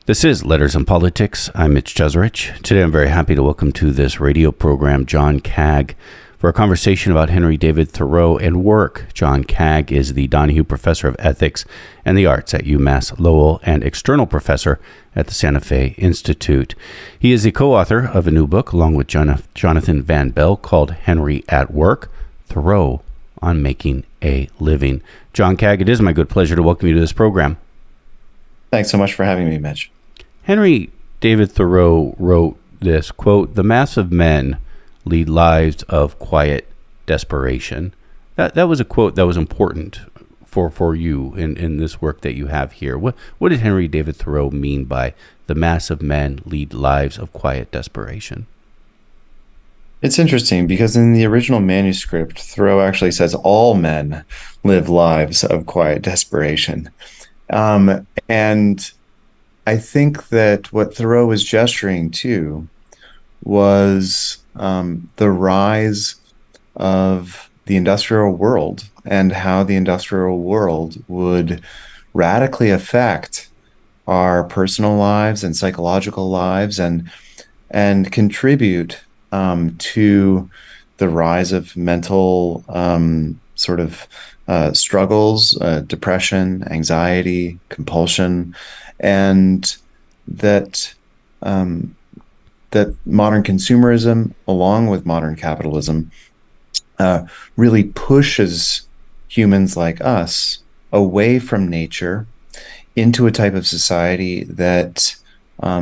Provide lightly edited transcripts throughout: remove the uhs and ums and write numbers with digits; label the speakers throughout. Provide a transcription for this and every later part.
Speaker 1: This is Letters and Politics. I'm Mitch Jeserich. Today I'm very happy to welcome to this radio program John Kaag for a conversation about Henry David Thoreau and work. John Kaag is the Donohue Professor of Ethics and the Arts at UMass Lowell and external professor at the Santa Fe Institute. He is the co-author of a new book along with Jonathan Van Belle called Henry at Work, Thoreau on Making a Living. John Kaag, it is my good pleasure to welcome you to this program.
Speaker 2: Thanks so much for having me, Mitch.
Speaker 1: Henry David Thoreau wrote this, quote, "The mass of men lead lives of quiet desperation." That was a quote that was important for you in this work that you have here. What did Henry David Thoreau mean by the mass of men lead lives of quiet desperation?
Speaker 2: It's interesting because in the original manuscript, Thoreau actually says all men live lives of quiet desperation. And I think that what Thoreau was gesturing to was the rise of the industrial world and how the industrial world would radically affect our personal lives and psychological lives and contribute to the rise of mental struggles, depression, anxiety, compulsion, and that modern consumerism, along with modern capitalism, really pushes humans like us away from nature into a type of society that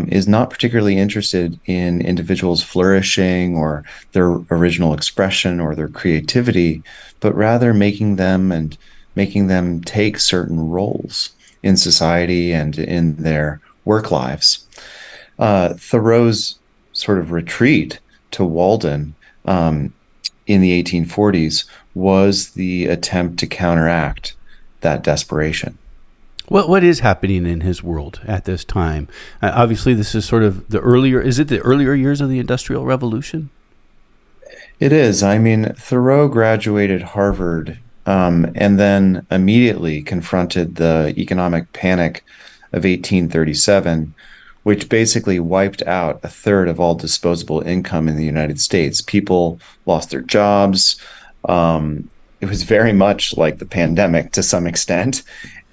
Speaker 2: is not particularly interested in individuals flourishing or their original expression or their creativity, but rather making them take certain roles in society and in their work lives. Thoreau's sort of retreat to Walden in the 1840s was the attempt to counteract that desperation.
Speaker 1: What is happening in his world at this time? Obviously, this is sort of the earlier years of the Industrial Revolution?
Speaker 2: It is. I mean, Thoreau graduated Harvard and then immediately confronted the economic panic of 1837, which basically wiped out a third of all disposable income in the United States. People lost their jobs. It was very much like the pandemic to some extent.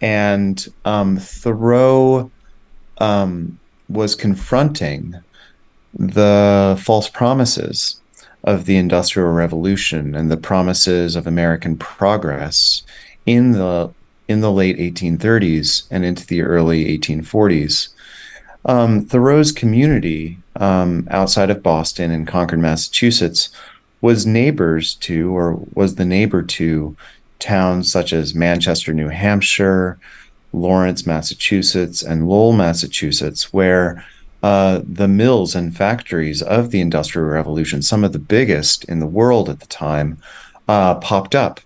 Speaker 2: And Thoreau was confronting the false promises of the Industrial Revolution and the promises of American progress in the late 1830s and into the early 1840s. Thoreau's community outside of Boston in Concord, Massachusetts, was the neighbor to towns such as Manchester, New Hampshire, Lawrence, Massachusetts, and Lowell, Massachusetts, where the mills and factories of the Industrial Revolution, some of the biggest in the world at the time, popped up.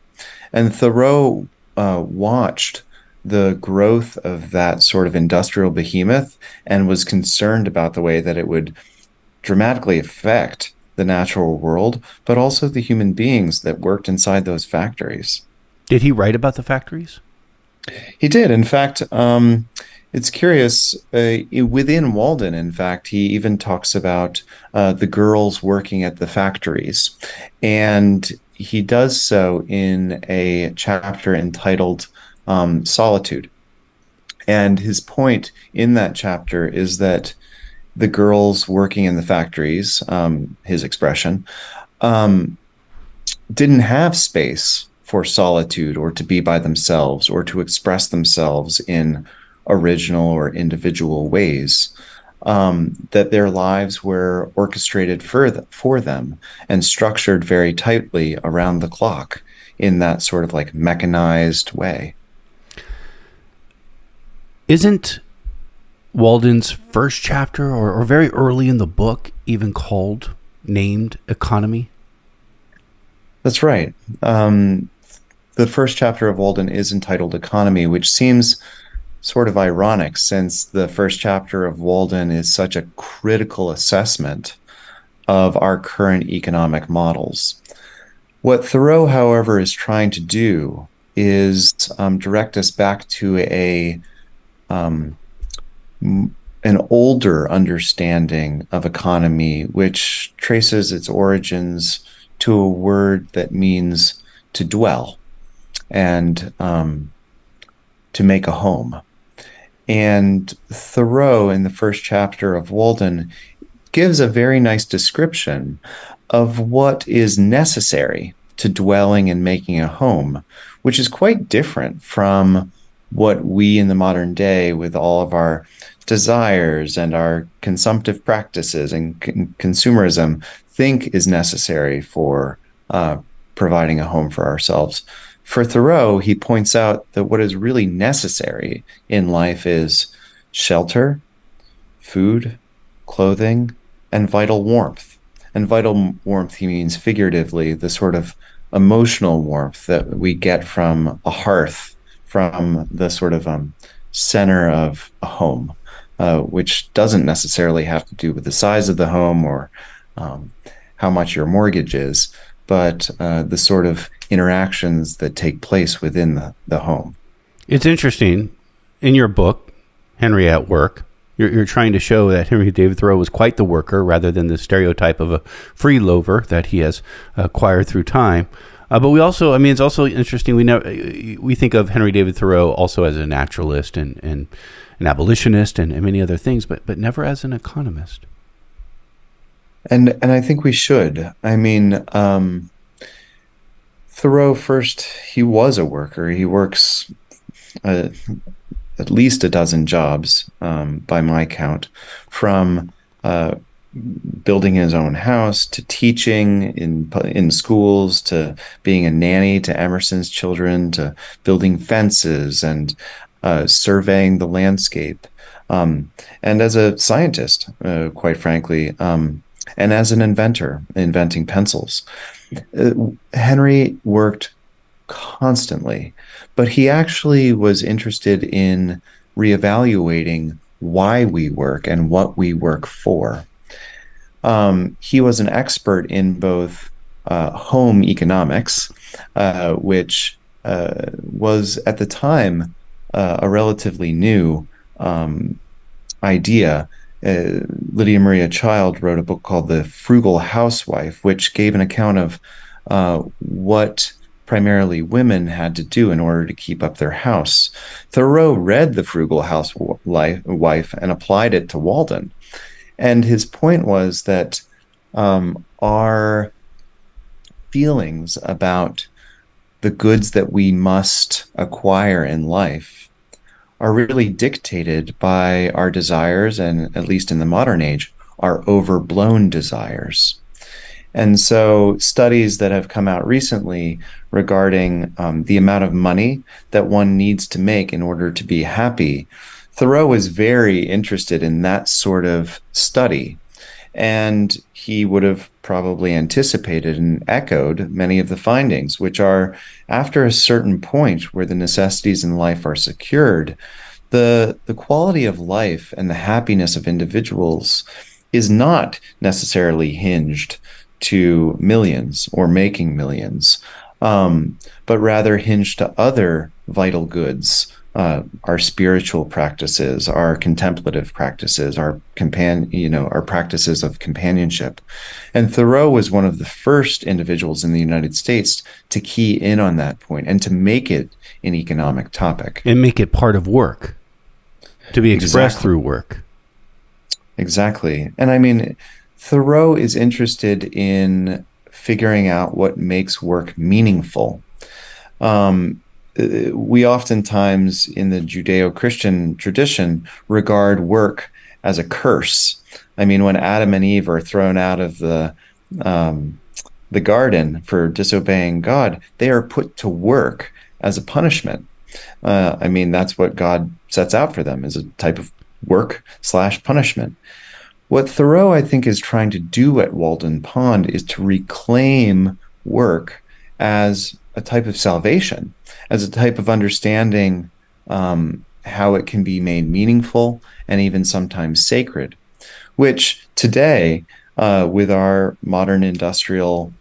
Speaker 2: And Thoreau watched the growth of that sort of industrial behemoth and was concerned about the way that it would dramatically affect the natural world, but also the human beings that worked inside those factories.
Speaker 1: Did he write about the factories?
Speaker 2: He did. In fact, it's curious. Within Walden, in fact, he even talks about the girls working at the factories. And he does so in a chapter entitled Solitude. And his point in that chapter is that the girls working in the factories, his expression, didn't have space for solitude or to be by themselves or to express themselves in original or individual ways, that their lives were orchestrated for them and structured very tightly around the clock in that sort of like mechanized way.
Speaker 1: Isn't Walden's first chapter or very early in the book even named Economy?
Speaker 2: That's right. The first chapter of Walden is entitled Economy, which seems sort of ironic since the first chapter of Walden is such a critical assessment of our current economic models. What Thoreau, however, is trying to do is direct us back to a an older understanding of economy, which traces its origins to a word that means to dwell and to make a home. And Thoreau, in the first chapter of Walden, gives a very nice description of what is necessary to dwelling and making a home, which is quite different from what we in the modern day, with all of our desires and our consumptive practices and consumerism, think is necessary for providing a home for ourselves. For Thoreau, he points out that what is really necessary in life is shelter, food, clothing, and vital warmth. And vital warmth, he means figuratively, the sort of emotional warmth that we get from a hearth, from the sort of center of a home, which doesn't necessarily have to do with the size of the home or how much your mortgage is, but the sort of interactions that take place within the home.
Speaker 1: It's interesting. In your book, Henry at Work, you're trying to show that Henry David Thoreau was quite the worker rather than the stereotype of a free lover that he has acquired through time. But we also, I mean, it's also interesting. We think of Henry David Thoreau also as a naturalist and an abolitionist and many other things, but never as an economist.
Speaker 2: And I think we should. I mean, Thoreau, first, he was a worker. He works at least a dozen jobs, by my count, from building his own house to teaching in schools to being a nanny to Emerson's children to building fences and surveying the landscape, and as a scientist, quite frankly, and as an inventor, inventing pencils. Henry worked constantly, but he actually was interested in reevaluating why we work and what we work for. He was an expert in both home economics, which was at the time a relatively new idea. Lydia Maria Child wrote a book called The Frugal Housewife, which gave an account of what primarily women had to do in order to keep up their house. Thoreau read The Frugal Housewife and applied it to Walden. And his point was that our feelings about the goods that we must acquire in life are really dictated by our desires, and at least in the modern age, our overblown desires. And so studies that have come out recently regarding the amount of money that one needs to make in order to be happy, Thoreau was very interested in that sort of study. And he would have probably anticipated and echoed many of the findings, which are, after a certain point where the necessities in life are secured, the quality of life and the happiness of individuals is not necessarily hinged to millions or making millions, but rather hinged to other vital goods, our spiritual practices, our contemplative practices, our practices of companionship. And Thoreau was one of the first individuals in the United States to key in on that point and to make it an economic topic.
Speaker 1: And make it part of work, to be expressed through work. Exactly.
Speaker 2: And I mean, Thoreau is interested in figuring out what makes work meaningful. We oftentimes in the Judeo-Christian tradition regard work as a curse. I mean, when Adam and Eve are thrown out of the garden for disobeying God, they are put to work as a punishment. I mean, that's what God sets out for them, is a type of work/punishment. What Thoreau, I think, is trying to do at Walden Pond is to reclaim work as a type of salvation, as a type of understanding how it can be made meaningful and even sometimes sacred, which today, with our modern industrial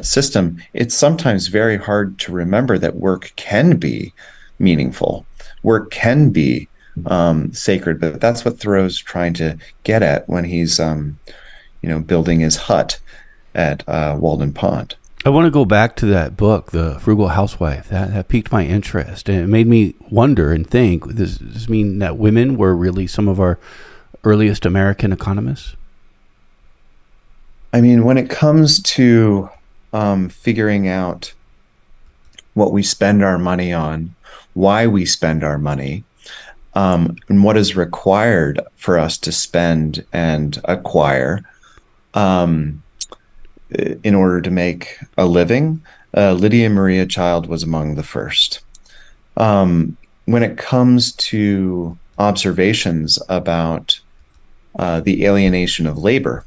Speaker 2: system, it's sometimes very hard to remember that work can be meaningful. Work can be sacred. But that's what Thoreau's trying to get at when he's, building his hut at Walden Pond.
Speaker 1: I want to go back to that book, The Frugal Housewife. That piqued my interest, and it made me wonder and think, does this mean that women were really some of our earliest American economists?
Speaker 2: I mean, when it comes to figuring out what we spend our money on, why we spend our money, and what is required for us to spend and acquire in order to make a living, Lydia Maria Child was among the first. When it comes to observations about the alienation of labor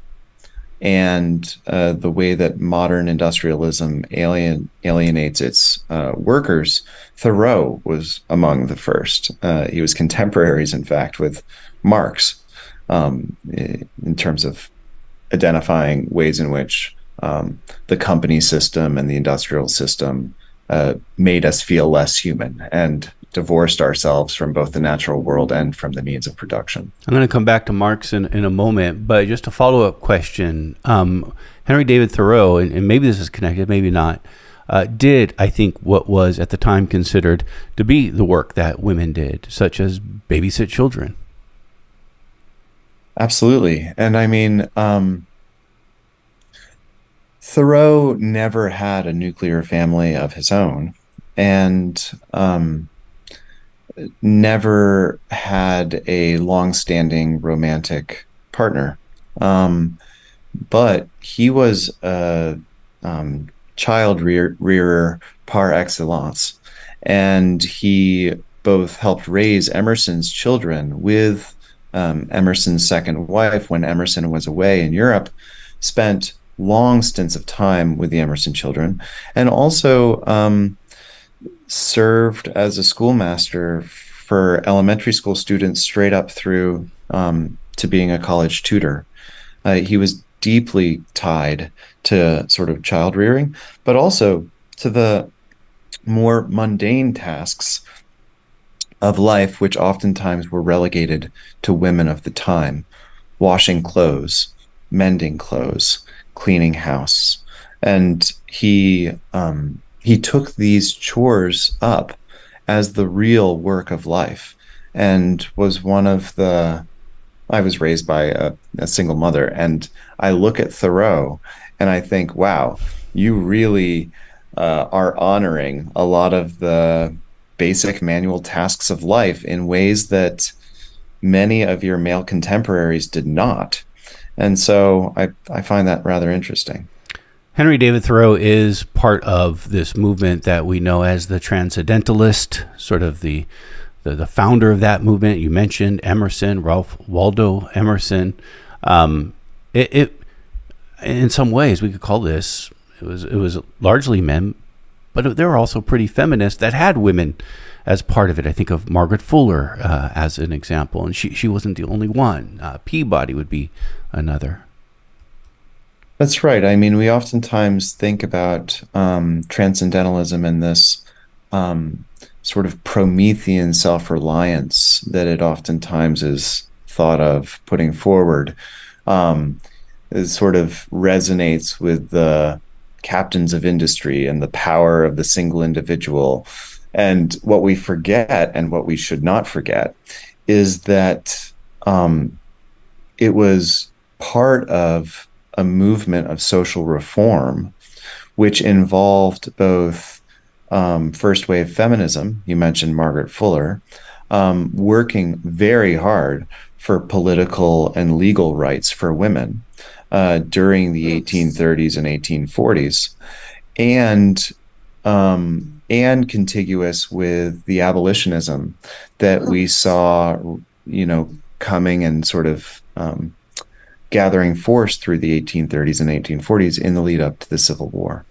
Speaker 2: and the way that modern industrialism alienates its workers, Thoreau was among the first. He was contemporaries, in fact, with Marx in terms of identifying ways in which the company system and the industrial system made us feel less human and divorced ourselves from both the natural world and from the needs of production.
Speaker 1: I'm going to come back to Marx in a moment, but just a follow-up question. Henry David Thoreau, and maybe this is connected, maybe not, did, I think, what was at the time considered to be the work that women did, such as babysit children.
Speaker 2: Absolutely. And I mean, Thoreau never had a nuclear family of his own, and never had a long-standing romantic partner. But he was a child rearer par excellence, and he both helped raise Emerson's children with Emerson's second wife. When Emerson was away in Europe, spent long stints of time with the Emerson children, and also served as a schoolmaster for elementary school students straight up through to being a college tutor. He was deeply tied to sort of child rearing, but also to the more mundane tasks of life, which oftentimes were relegated to women of the time: washing clothes, mending clothes, cleaning house. And he took these chores up as the real work of life, and was one of the, I was raised by a single mother, and I look at Thoreau and I think, wow, you really are honoring a lot of the basic manual tasks of life in ways that many of your male contemporaries did not. And so I find that rather interesting.
Speaker 1: Henry David Thoreau is part of this movement that we know as the Transcendentalist, sort of the founder of that movement. You mentioned Emerson, Ralph Waldo Emerson. It in some ways we could call this, it was largely men, but there were also pretty feminists that had women as part of it. I think of Margaret Fuller as an example, and she wasn't the only one. Peabody would be another.
Speaker 2: That's right. I mean, we oftentimes think about transcendentalism and this sort of Promethean self-reliance that it oftentimes is thought of putting forward. It sort of resonates with the captains of industry and the power of the single individual. And what we forget, and what we should not forget, is that it was part of a movement of social reform, which involved both first wave feminism, you mentioned Margaret Fuller, working very hard for political and legal rights for women during the 1830s and 1840s, and contiguous with the abolitionism that we saw, coming and sort of gathering force through the 1830s and 1840s in the lead up to the Civil War.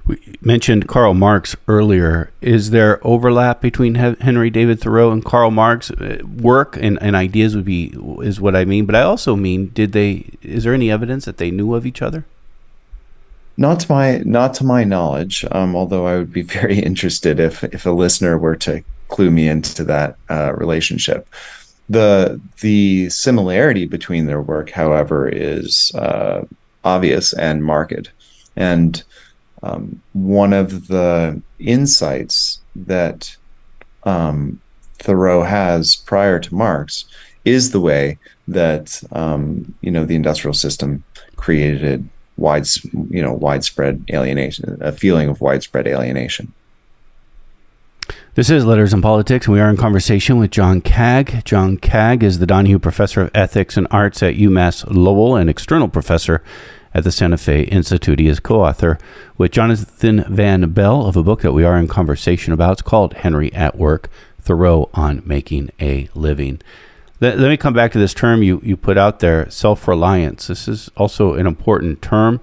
Speaker 1: We mentioned Karl Marx earlier. Is there overlap between Henry David Thoreau and Karl Marx? Work and ideas is what I mean, but I also mean, is there any evidence that they knew of each other?
Speaker 2: Not to my knowledge, although I would be very interested if a listener were to clue me into that relationship. The similarity between their work, however, is obvious and marked. And one of the insights that Thoreau has prior to Marx is the way that the industrial system created widespread alienation, a feeling of widespread alienation.
Speaker 1: This is Letters and Politics, and we are in conversation with John Kaag. John Kaag is the Donohue Professor of Ethics and Arts at UMass Lowell and external professor at the Santa Fe Institute. He is co-author with Jonathan Van Belle of a book that we are in conversation about. It's called Henry at Work, Thoreau on Making a Living. Let me come back to this term you put out there, self-reliance. This is also an important term.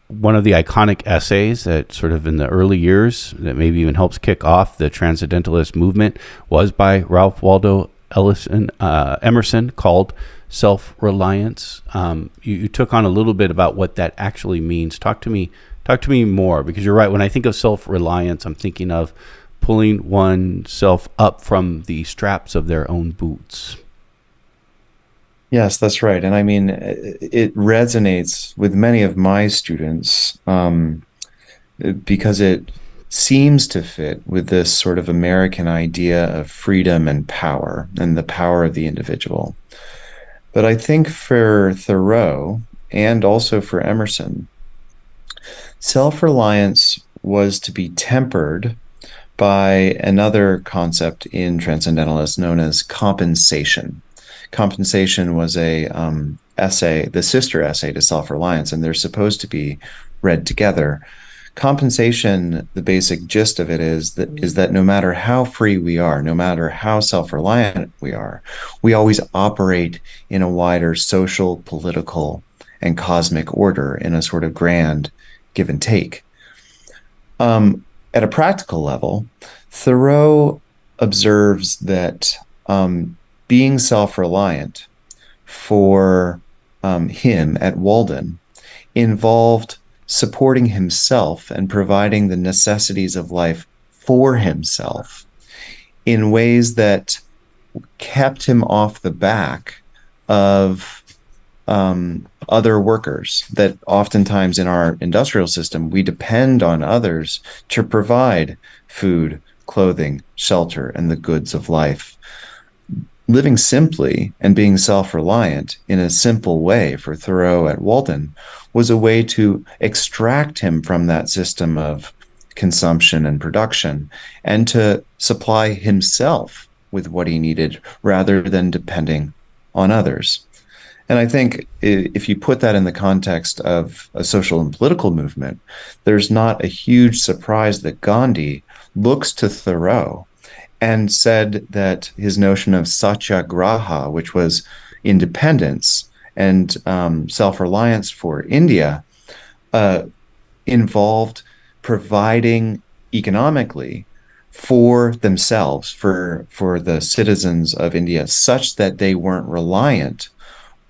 Speaker 1: One of the iconic essays that sort of in the early years that maybe even helps kick off the transcendentalist movement was by Ralph Waldo Emerson, called Self-Reliance. You took on a little bit about what that actually means. Talk to me more, because you're right. When I think of self-reliance, I'm thinking of pulling oneself up from the straps of their own boots.
Speaker 2: Yes, that's right. And I mean, it resonates with many of my students because it seems to fit with this sort of American idea of freedom and power and the power of the individual. But I think for Thoreau and also for Emerson, self-reliance was to be tempered by another concept in transcendentalists known as compensation. Compensation was a essay, the sister essay to Self-Reliance, and they're supposed to be read together. Compensation, the basic gist of it is that no matter how free we are, no matter how self-reliant we are, we always operate in a wider social, political, and cosmic order in a sort of grand give and take. At a practical level, Thoreau observes that being self-reliant for him at Walden involved supporting himself and providing the necessities of life for himself in ways that kept him off the back of other workers. That oftentimes in our industrial system, we depend on others to provide food, clothing, shelter, and the goods of life. Living simply and being self-reliant in a simple way for Thoreau at Walden was a way to extract him from that system of consumption and production and to supply himself with what he needed rather than depending on others. And I think if you put that in the context of a social and political movement, there's not a huge surprise that Gandhi looks to Thoreau and said that his notion of satyagraha, which was independence and self-reliance for India, involved providing economically for themselves, for the citizens of India, such that they weren't reliant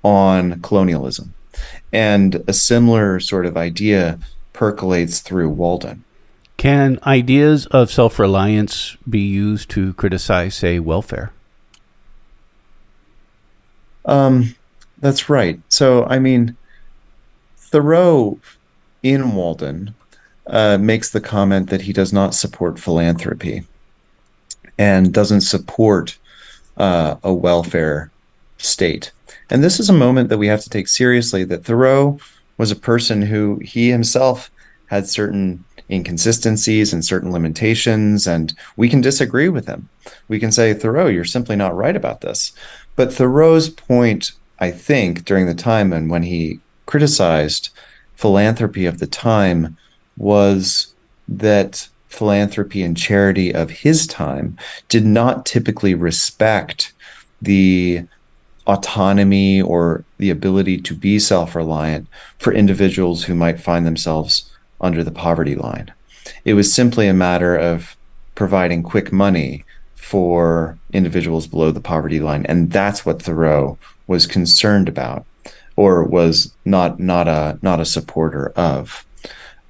Speaker 2: on colonialism. And a similar sort of idea percolates through Walden.
Speaker 1: Can ideas of self-reliance be used to criticize, say, welfare?
Speaker 2: That's right. So, I mean, Thoreau in Walden makes the comment that he does not support philanthropy and doesn't support a welfare state. And this is a moment that we have to take seriously, that Thoreau was a person who he himself had certain inconsistencies and certain limitations, and we can disagree with him. We can say, Thoreau, you're simply not right about this. But Thoreau's point, I think, during the time and when he criticized philanthropy of the time was that philanthropy and charity of his time did not typically respect the autonomy or the ability to be self-reliant for individuals who might find themselves under the poverty line. It was simply a matter of providing quick money for individuals below the poverty line, and that's what Thoreau was concerned about, or was not a supporter of.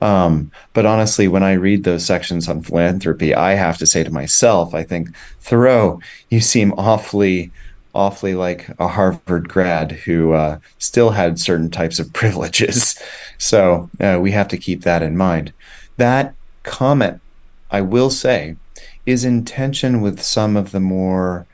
Speaker 2: But honestly, when I read those sections on philanthropy, I have to say to myself, I think, Thoreau, you seem awfully like a Harvard grad who still had certain types of privileges. So we have to keep that in mind. That comment, I will say, is in tension with some of the more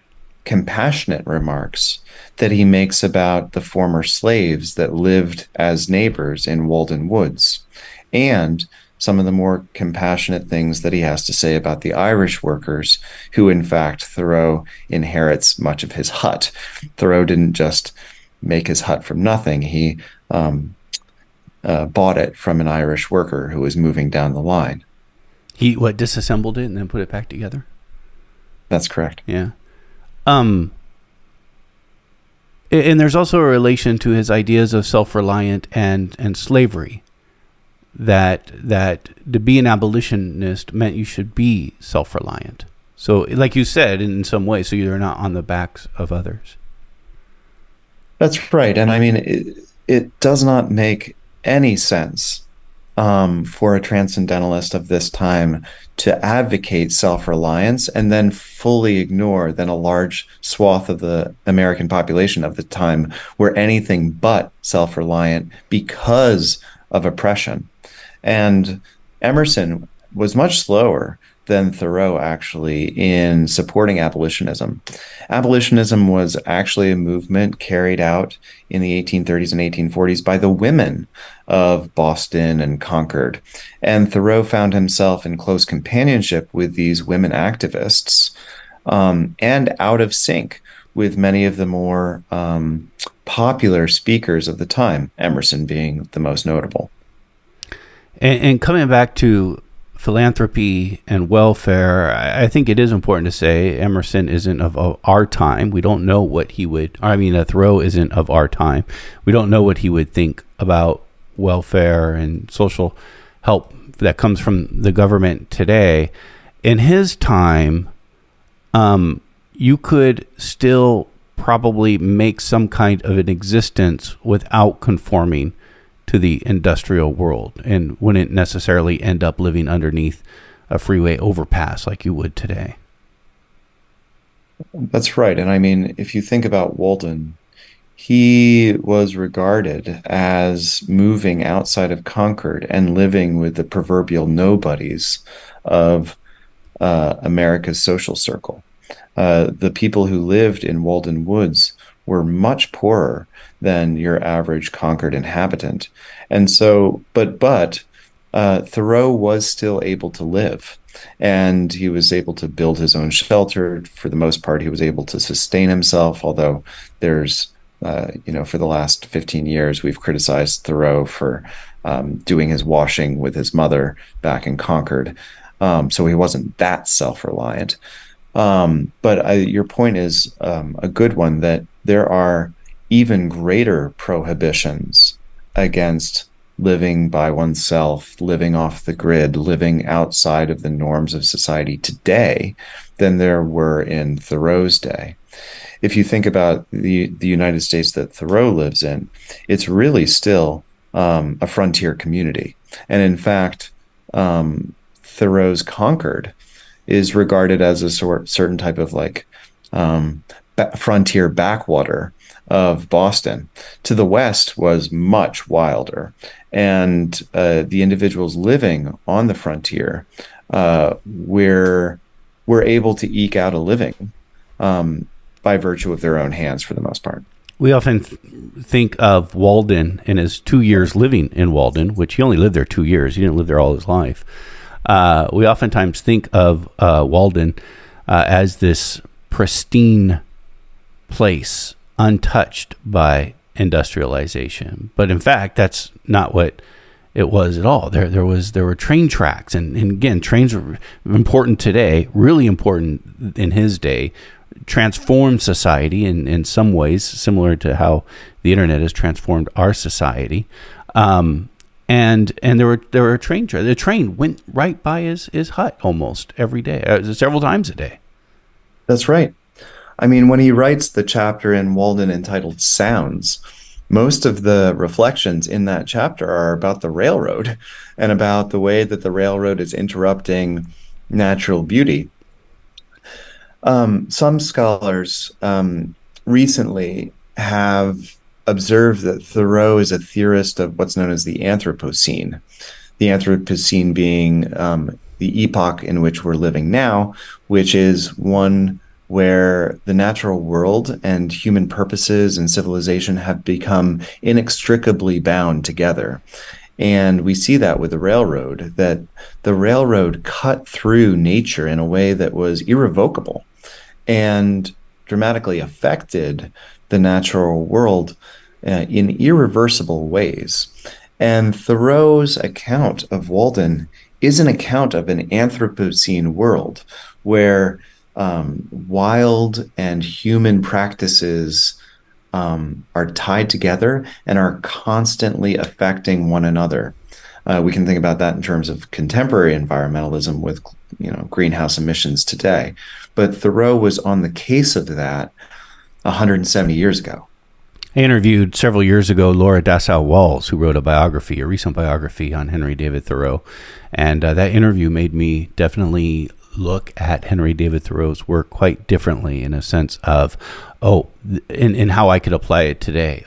Speaker 2: compassionate remarks that he makes about the former slaves that lived as neighbors in Walden Woods, and some of the more compassionate things that he has to say about the Irish workers, who, in fact, Thoreau inherits much of his hut. Thoreau didn't just make his hut from nothing. He bought it from an Irish worker who was moving down the line.
Speaker 1: He disassembled it and then put it back together?
Speaker 2: That's correct.
Speaker 1: Yeah. And there's also a relation to his ideas of self-reliant and slavery, that to be an abolitionist meant you should be self-reliant. So like you said, in some way, so you're not on the backs of others.
Speaker 2: That's right. And I mean, it does not make any sense for a transcendentalist of this time to advocate self-reliance and then fully ignore then a large swath of the American population of the time were anything but self-reliant because of oppression. And Emerson was much slower than Thoreau actually in supporting abolitionism. Abolitionism was actually a movement carried out in the 1830s and 1840s by the women of Boston and Concord. And Thoreau found himself in close companionship with these women activists, and out of sync with many of the more popular speakers of the time, Emerson being the most notable.
Speaker 1: And coming back to philanthropy and welfare, I think it is important to say Emerson isn't of our time. We don't know what he would, Thoreau isn't of our time. We don't know what he would think about welfare and social help that comes from the government today. In his time, you could still probably make some kind of an existence without conforming to the industrial world, and wouldn't necessarily end up living underneath a freeway overpass like you would today.
Speaker 2: That's right. And I mean, if you think about Walden, he was regarded as moving outside of Concord and living with the proverbial nobodies of America's social circle. The people who lived in Walden Woods were much poorer than your average Concord inhabitant. And so, but Thoreau was still able to live, and he was able to build his own shelter. For the most part, he was able to sustain himself, although there's, for the last 15 years, we've criticized Thoreau for doing his washing with his mother back in Concord. So he wasn't that self-reliant. But your point is a good one, that there are even greater prohibitions against living by oneself, living off the grid, living outside of the norms of society today than there were in Thoreau's day. If you think about the United States that Thoreau lives in, it's really still a frontier community. And in fact, Thoreau's Concord is regarded as a certain type of frontier backwater of Boston. To the west was much wilder, and the individuals living on the frontier were able to eke out a living by virtue of their own hands for the most part.
Speaker 1: We often think of Walden and his 2 years living in Walden, which he only lived there 2 years. He didn't live there all his life. We oftentimes think of Walden as this pristine place, untouched by industrialization. But in fact, that's not what it was at all. There were train tracks, and again, trains are important today, really important in his day, transformed society in some ways, similar to how the internet has transformed our society. And there were train tracks. The train went right by his hut almost every day, several times a day.
Speaker 2: That's right. I mean, when he writes the chapter in Walden entitled Sounds, most of the reflections in that chapter are about the railroad and about the way that the railroad is interrupting natural beauty. Some scholars recently have observed that Thoreau is a theorist of what's known as the Anthropocene. The Anthropocene being the epoch in which we're living now, which is one where the natural world and human purposes and civilization have become inextricably bound together. And we see that with the railroad, that the railroad cut through nature in a way that was irrevocable and dramatically affected the natural world in irreversible ways. And Thoreau's account of Walden is an account of an Anthropocene world where wild and human practices are tied together and are constantly affecting one another. We can think about that in terms of contemporary environmentalism with, greenhouse emissions today. But Thoreau was on the case of that 170 years ago.
Speaker 1: I interviewed several years ago Laura Dassow-Walls, who wrote a recent biography on Henry David Thoreau. And that interview made me definitely look at Henry David Thoreau's work quite differently, in a sense of, in how I could apply it today.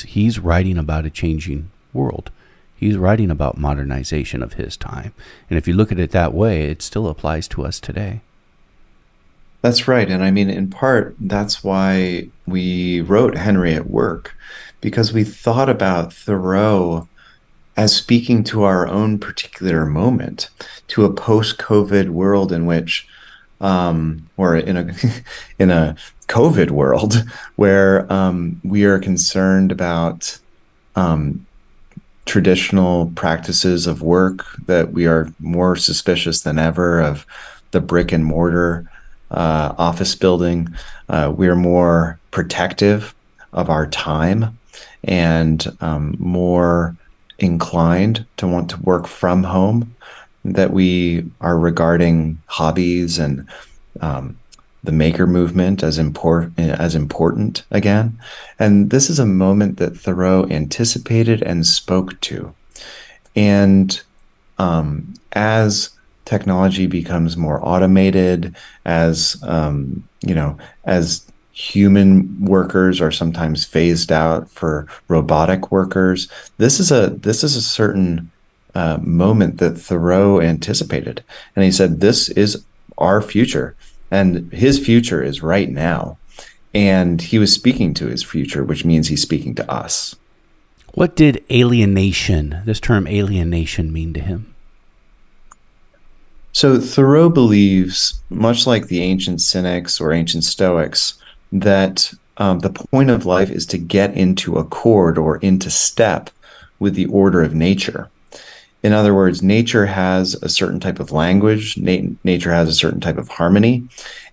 Speaker 1: He's writing about a changing world. He's writing about modernization of his time. And if you look at it that way, it still applies to us today.
Speaker 2: That's right. And I mean, in part, that's why we wrote Henry at Work, because we thought about Thoreau as speaking to our own particular moment, to a post-COVID world in which, or in a in a COVID world, where we are concerned about traditional practices of work, that we are more suspicious than ever of the brick and mortar office building. We are more protective of our time and more inclined to want to work from home, that we are regarding hobbies and the maker movement as important again. And this is a moment that Thoreau anticipated and spoke to. And as technology becomes more automated, as as human workers are sometimes phased out for robotic workers, this is a certain moment that Thoreau anticipated, and he said, "This is our future." And his future is right now. And he was speaking to his future, which means he's speaking to us.
Speaker 1: What did alienation, this term alienation, mean to him?
Speaker 2: So Thoreau believes, much like the ancient Cynics or ancient Stoics, that the point of life is to get into accord or into step with the order of nature. In other words, nature has a certain type of language, nature has a certain type of harmony,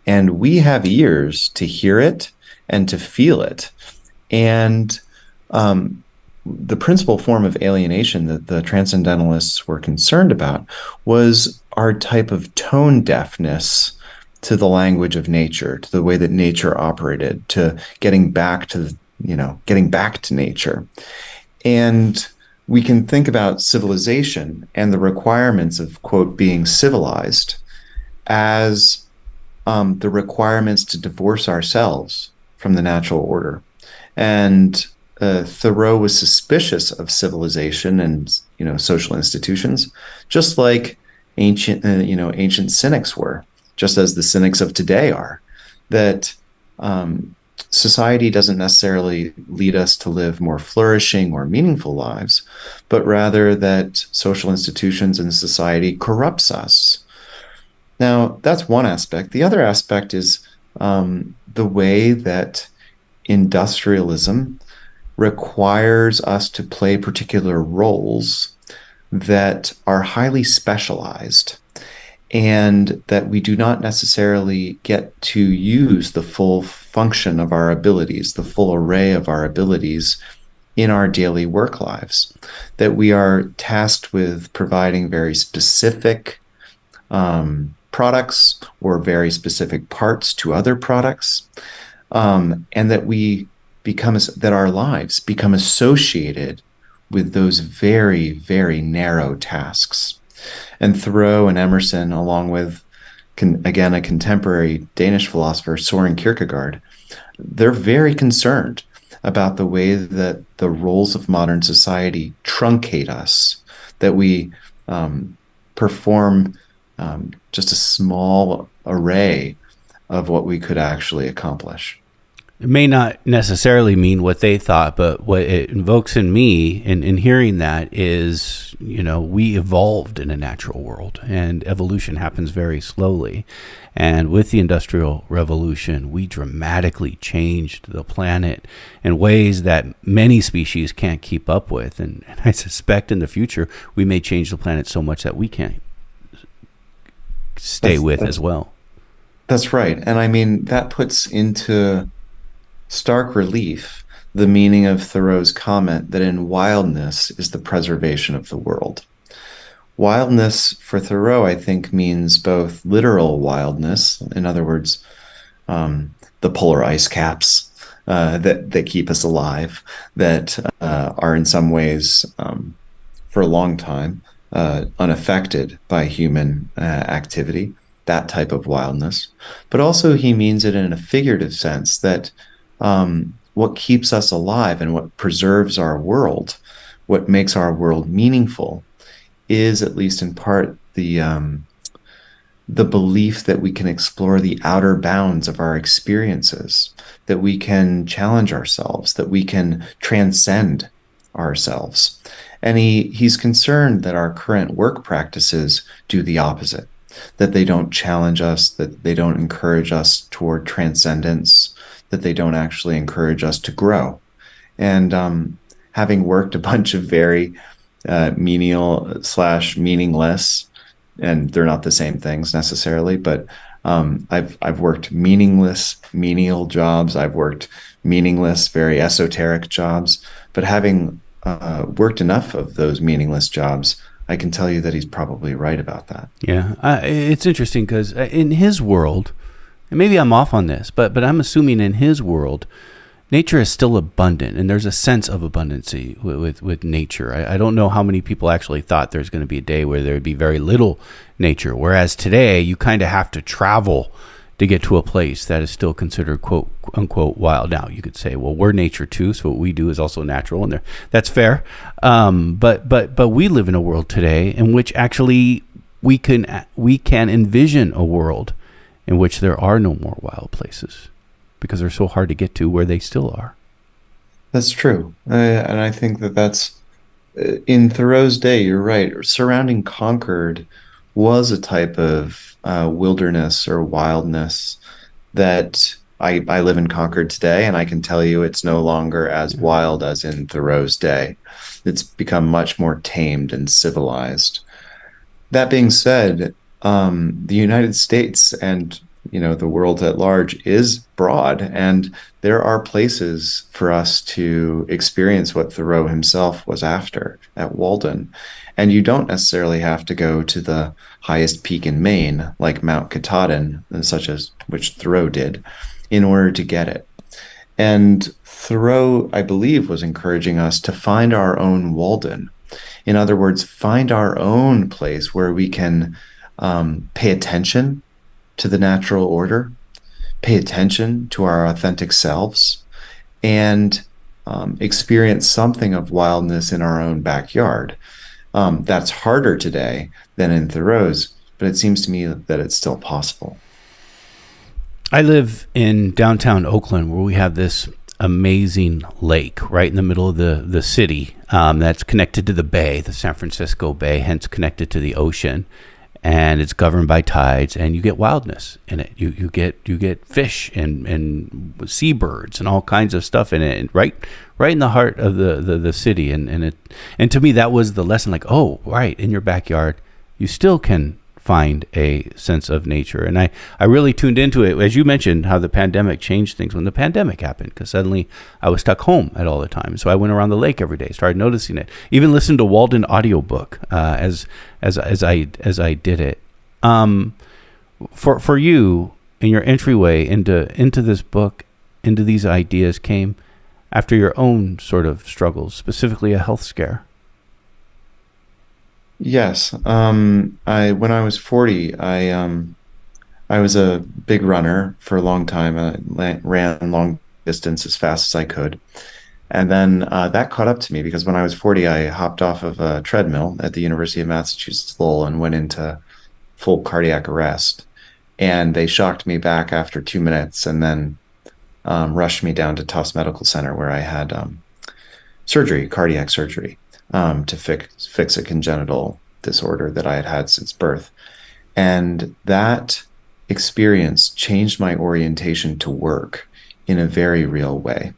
Speaker 2: and we have ears to hear it and to feel it. And the principal form of alienation that the transcendentalists were concerned about was our type of tone deafness to the language of nature, to the way that nature operated, to getting back to nature. And we can think about civilization and the requirements of, quote, being civilized as the requirements to divorce ourselves from the natural order. And Thoreau was suspicious of civilization and, social institutions, just like ancient Cynics were, just as the Cynics of today are, that society doesn't necessarily lead us to live more flourishing or meaningful lives, but rather that social institutions and society corrupts us. Now, that's one aspect. The other aspect is the way that industrialism requires us to play particular roles that are highly specialized, and that we do not necessarily get to use the full function of our abilities, the full array of our abilities in our daily work lives, that we are tasked with providing very specific products or very specific parts to other products, and that we that our lives become associated with those very, very narrow tasks. And Thoreau and Emerson, along with, again, a contemporary Danish philosopher, Soren Kierkegaard, they're very concerned about the way that the roles of modern society truncate us, that we perform just a small array of what we could actually accomplish.
Speaker 1: It may not necessarily mean what they thought, but what it invokes in me in hearing that is, we evolved in a natural world, and evolution happens very slowly. And with the Industrial Revolution, we dramatically changed the planet in ways that many species can't keep up with. And I suspect in the future, we may change the planet so much that we can't stay with as well.
Speaker 2: That's right. And I mean, that puts into stark relief the meaning of Thoreau's comment that in wildness is the preservation of the world. Wildness for Thoreau, I think, means both literal wildness, in other words, the polar ice caps that keep us alive, that are in some ways, for a long time, unaffected by human activity, that type of wildness. But also he means it in a figurative sense, that what keeps us alive and what preserves our world, what makes our world meaningful, is at least in part the belief that we can explore the outer bounds of our experiences, that we can challenge ourselves, that we can transcend ourselves. And he's concerned that our current work practices do the opposite, that they don't challenge us, that they don't encourage us toward transcendence, that they don't actually encourage us to grow. And having worked a bunch of very menial/meaningless, and they're not the same things necessarily, but I've worked meaningless menial jobs. I've worked meaningless, very esoteric jobs. But having worked enough of those meaningless jobs, I can tell you that he's probably right about that.
Speaker 1: Yeah, it's interesting because in his world, and maybe I'm off on this, but I'm assuming in his world, nature is still abundant, and there's a sense of abundancy with nature. I don't know how many people actually thought there's going to be a day where there would be very little nature, whereas today you kind of have to travel to get to a place that is still considered quote unquote wild. Now you could say, well, we're nature too, so what we do is also natural, and that's fair. But we live in a world today in which actually we can envision a world in which there are no more wild places because they're so hard to get to where they still are.
Speaker 2: That's true. And I think that's in Thoreau's day, you're right. Surrounding Concord was a type of wilderness or wildness that I live in Concord today, and I can tell you it's no longer as wild as in Thoreau's day. It's become much more tamed and civilized. That being said, the United States and the world at large is broad, and there are places for us to experience what Thoreau himself was after at Walden. And you don't necessarily have to go to the highest peak in Maine, like Mount Katahdin, which Thoreau did, in order to get it. And Thoreau, I believe, was encouraging us to find our own Walden. In other words, find our own place where we can pay attention to the natural order, pay attention to our authentic selves, and experience something of wildness in our own backyard. That's harder today than in Thoreau's, but it seems to me that it's still possible.
Speaker 1: I live in downtown Oakland, where we have this amazing lake right in the middle of the city that's connected to the bay, the San Francisco Bay, hence connected to the ocean. And it's governed by tides, and you get wildness in it. You get fish and seabirds and all kinds of stuff in it, and right in the heart of the city. And to me, that was the lesson. Like, oh, right, in your backyard, you still can find a sense of nature. And I really tuned into it, as you mentioned, how the pandemic changed things when the pandemic happened, because suddenly I was stuck home at all the time. So I went around the lake every day, started noticing it, even listened to Walden audiobook as I did it. For you, in your entryway into this book, into these ideas came after your own sort of struggles, specifically a health scare.
Speaker 2: Yes. When I was 40, I was a big runner for a long time. I ran long distance as fast as I could. And then that caught up to me because when I was 40, I hopped off of a treadmill at the University of Massachusetts Lowell and went into full cardiac arrest. And they shocked me back after 2 minutes and then rushed me down to Tufts Medical Center where I had surgery, cardiac surgery, to fix a congenital disorder that I had had since birth. And that experience changed my orientation to work in a very real way.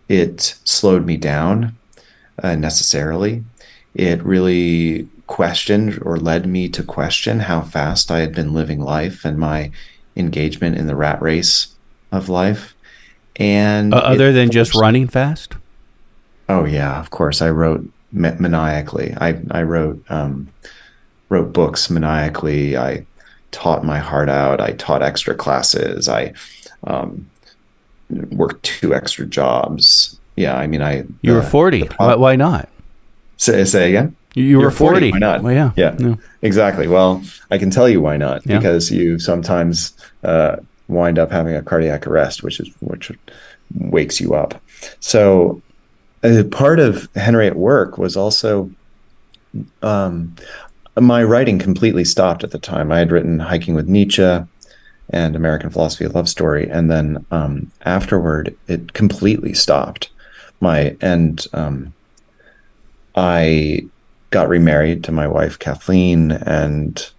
Speaker 2: It slowed me down necessarily. It really questioned or led me to question how fast I had been living life and my engagement in the rat race of life. And
Speaker 1: other than just running fast?
Speaker 2: Oh yeah, of course. I wrote maniacally. I wrote books maniacally. I taught my heart out. I taught extra classes. I worked 2 extra jobs. Yeah, I mean,
Speaker 1: You were 40. Why not?
Speaker 2: Say again?
Speaker 1: You were 40.
Speaker 2: Why not?
Speaker 1: Well,
Speaker 2: yeah, exactly. Well, I can tell you why not.
Speaker 1: Yeah.
Speaker 2: Because you sometimes wind up having a cardiac arrest, which wakes you up. So part of Henry at Work was also my writing completely stopped at the time. I had written Hiking with Nietzsche and American Philosophy of Love Story, and then afterward it completely stopped. I got remarried to my wife Kathleen and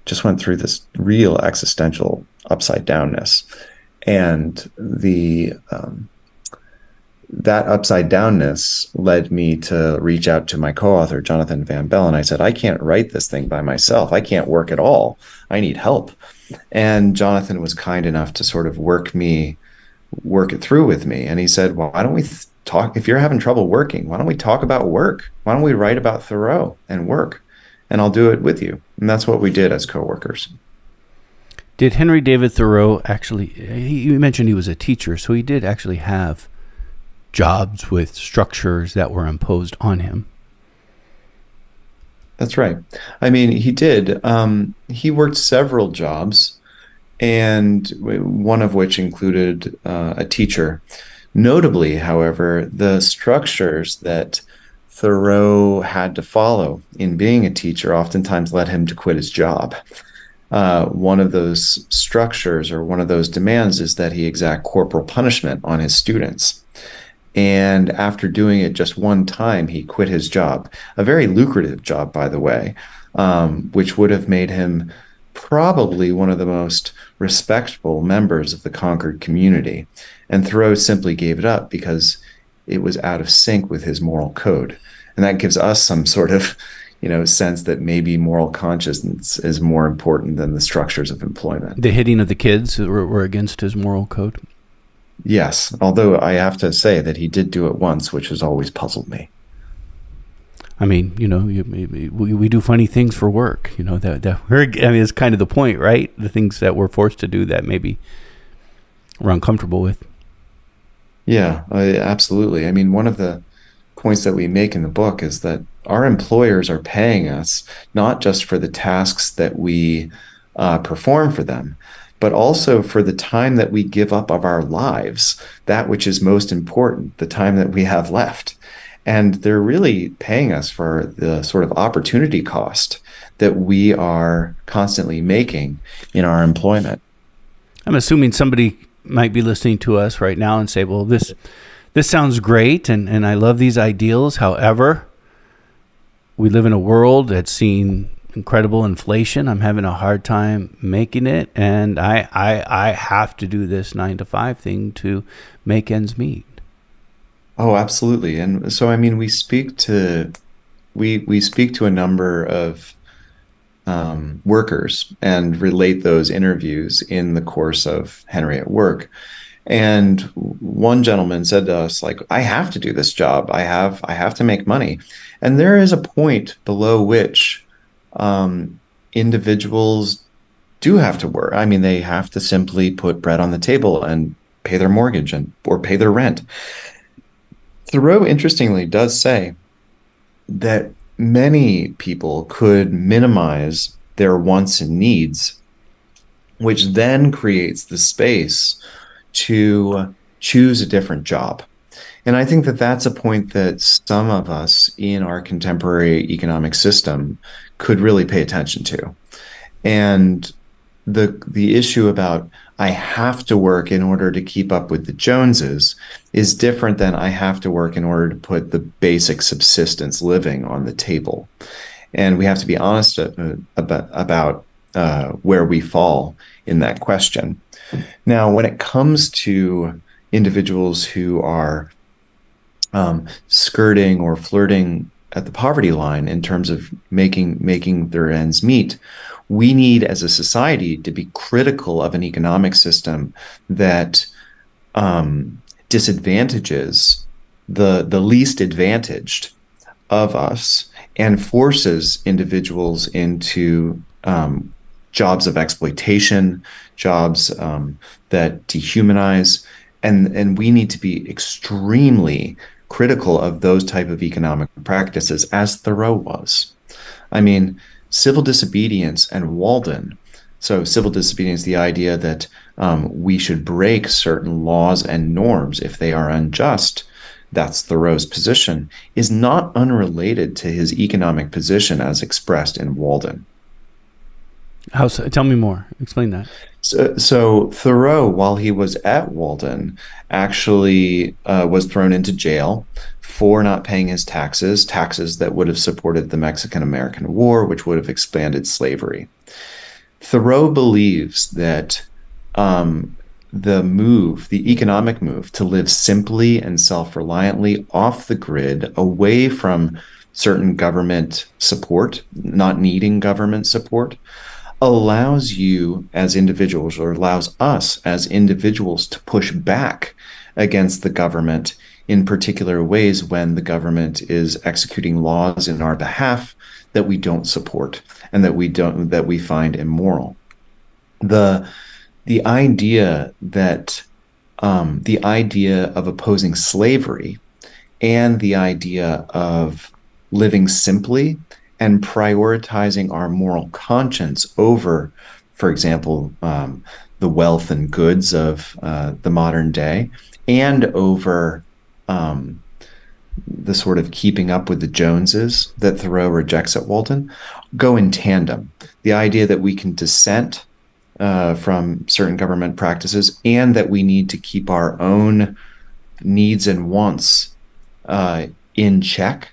Speaker 2: just went through this real existential upside downness, and that upside downness led me to reach out to my co-author, Jonathan Van Belle, and I said, I can't write this thing by myself. I can't work at all. I need help. And Jonathan was kind enough to sort of work it through with me. And he said, well, why don't we talk, if you're having trouble working, why don't we talk about work? Why don't we write about Thoreau and work? And I'll do it with you. And that's what we did as co-workers.
Speaker 1: Did Henry David Thoreau actually, you mentioned he was a teacher, so he did actually have jobs with structures that were imposed on him.
Speaker 2: That's right. I mean, he did. He worked several jobs, and one of which included a teacher. Notably, however, the structures that Thoreau had to follow in being a teacher oftentimes led him to quit his job. One of those structures or one of those demands is that he exact corporal punishment on his students. And after doing it just one time, he quit his job, a very lucrative job, by the way, which would have made him probably one of the most respectable members of the Concord community. And Thoreau simply gave it up because it was out of sync with his moral code. And that gives us some sort of, sense that maybe moral consciousness is more important than the structures of employment.
Speaker 1: The hitting of the kids were against his moral code?
Speaker 2: Yes, although I have to say that he did do it once, which has always puzzled me.
Speaker 1: I mean, we do funny things for work. It's kind of the point, right? The things that we're forced to do that maybe we're uncomfortable with.
Speaker 2: Yeah, absolutely. I mean, one of the points that we make in the book is that our employers are paying us not just for the tasks that we perform for them, but also for the time that we give up of our lives, that which is most important, the time that we have left. And they're really paying us for the sort of opportunity cost that we are constantly making in our employment.
Speaker 1: I'm assuming somebody might be listening to us right now and say, well, this sounds great, and I love these ideals. However, we live in a world that's seen incredible inflation. I'm having a hard time making it, and I have to do this 9-to-5 thing to make ends meet.
Speaker 2: Oh, absolutely. And so, I mean, we speak to a number of workers and relate those interviews in the course of Henry at Work. And one gentleman said to us, like, I have to do this job. I have to make money. And there is a point below which individuals do have to work. I mean, they have to simply put bread on the table and pay their mortgage or pay their rent. Thoreau, interestingly, does say that many people could minimize their wants and needs, which then creates the space to choose a different job. And I think that that's a point that some of us in our contemporary economic system could really pay attention to. And the issue about I have to work in order to keep up with the Joneses is different than I have to work in order to put the basic subsistence living on the table. And we have to be honest about where we fall in that question. Now, when it comes to individuals who are skirting or flirting at the poverty line in terms of making their ends meet, we need as a society to be critical of an economic system that disadvantages the least advantaged of us and forces individuals into jobs of exploitation, jobs that dehumanize, and we need to be extremely critical of those type of economic practices, as Thoreau was. I mean, civil disobedience and Walden. So civil disobedience, the idea that we should break certain laws and norms if they are unjust, that's Thoreau's position, is not unrelated to his economic position as expressed in Walden.
Speaker 1: How so? Tell me more. Explain that.
Speaker 2: So Thoreau, while he was at Walden, actually was thrown into jail for not paying his taxes that would have supported the Mexican-American War, which would have expanded slavery. Thoreau believes that the economic move to live simply and self-reliantly off the grid, away from certain government support, not needing government support, allows you as individuals, or allows us as individuals, to push back against the government in particular ways when the government is executing laws in our behalf that we don't support and that we find immoral. The idea of opposing slavery and the idea of living simply and prioritizing our moral conscience over, for example, the wealth and goods of the modern day, and over the sort of keeping up with the Joneses that Thoreau rejects at Walden, go in tandem. The idea that we can dissent from certain government practices, and that we need to keep our own needs and wants in check,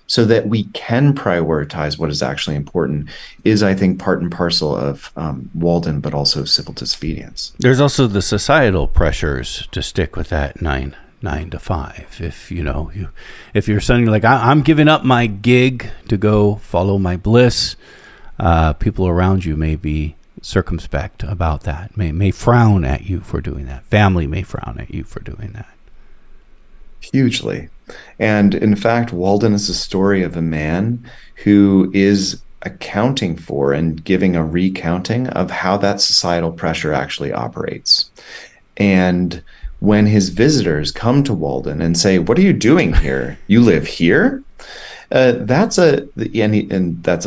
Speaker 2: so that we can prioritize what is actually important, is, I think, part and parcel of Walden, but also civil disobedience.
Speaker 1: There's also the societal pressures to stick with that nine to five. If if you're suddenly like, I'm giving up my gig to go follow my bliss, people around you may be circumspect about that, may frown at you for doing that. Family may frown at you for doing that.
Speaker 2: Hugely. And in fact, Walden is a story of a man who is accounting for and giving a recounting of how that societal pressure actually operates. And when his visitors come to Walden and say, "What are you doing here? You live here?" That's a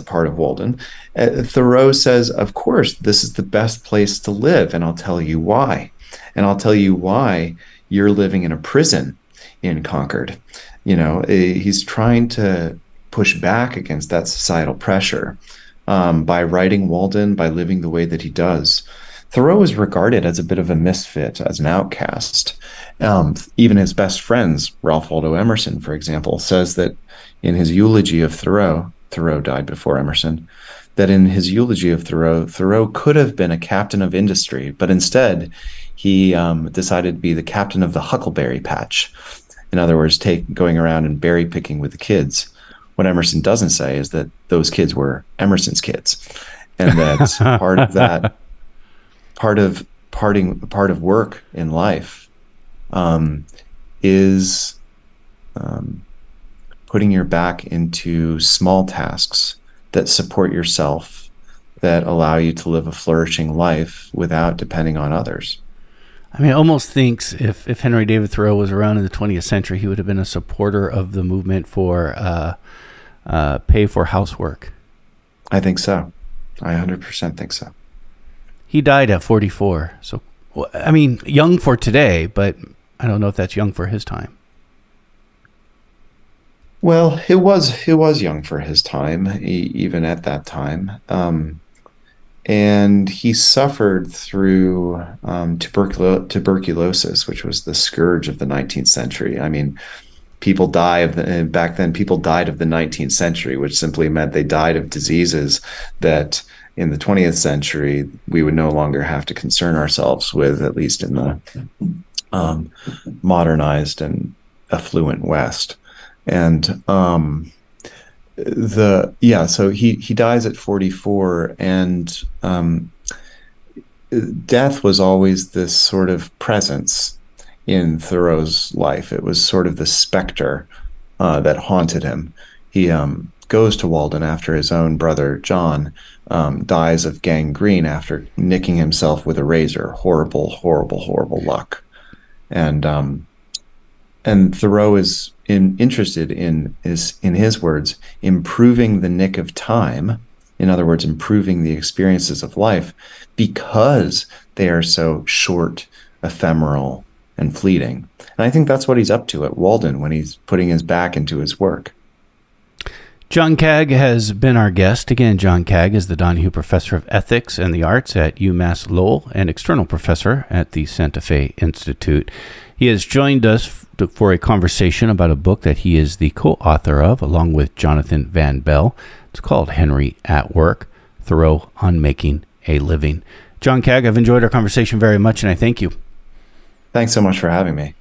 Speaker 2: part of Walden. Thoreau says, "Of course, this is the best place to live, and I'll tell you why. And I'll tell you why you're living in a prison in Concord." He's trying to push back against that societal pressure by writing Walden, by living the way that he does. Thoreau is regarded as a bit of a misfit, as an outcast. Even his best friends, Ralph Waldo Emerson, for example, says that in his eulogy of Thoreau died before Emerson, that in his eulogy of Thoreau could have been a captain of industry, but instead he decided to be the captain of the Huckleberry Patch. In other words, going around and berry picking with the kids. What Emerson doesn't say is that those kids were Emerson's kids, and that part of work in life is putting your back into small tasks that support yourself, that allow you to live a flourishing life without depending on others.
Speaker 1: I mean, it almost thinks if Henry David Thoreau was around in the 20th century, he would have been a supporter of the movement for pay for housework.
Speaker 2: I think so. I 100% think so.
Speaker 1: He died at 44. So, I mean, young for today, but I don't know if that's young for his time.
Speaker 2: Well, it was young for his time, even at that time. And he suffered through tuberculosis, which was the scourge of the 19th century. I mean, back then, people died of the 19th century, which simply meant they died of diseases that in the 20th century we would no longer have to concern ourselves with, at least in the modernized and affluent West. And so he dies at 44, and death was always this sort of presence in Thoreau's life. It was sort of the specter that haunted him. He goes to Walden after his own brother John dies of gangrene after nicking himself with a razor. Horrible, horrible, horrible luck. And Thoreau is interested in his words, improving the nick of time. In other words, improving the experiences of life because they are so short, ephemeral, and fleeting. And I think that's what he's up to at Walden when he's putting his back into his work.
Speaker 1: John Kaag has been our guest. Again, John Kaag is the Donohue Professor of Ethics and the Arts at UMass Lowell and external professor at the Santa Fe Institute. He has joined us for a conversation about a book that he is the co-author of, along with Jonathan Van Belle. It's called Henry at Work, Thoreau on Making a Living. John Kaag, I've enjoyed our conversation very much, and I thank you.
Speaker 2: Thanks so much for having me.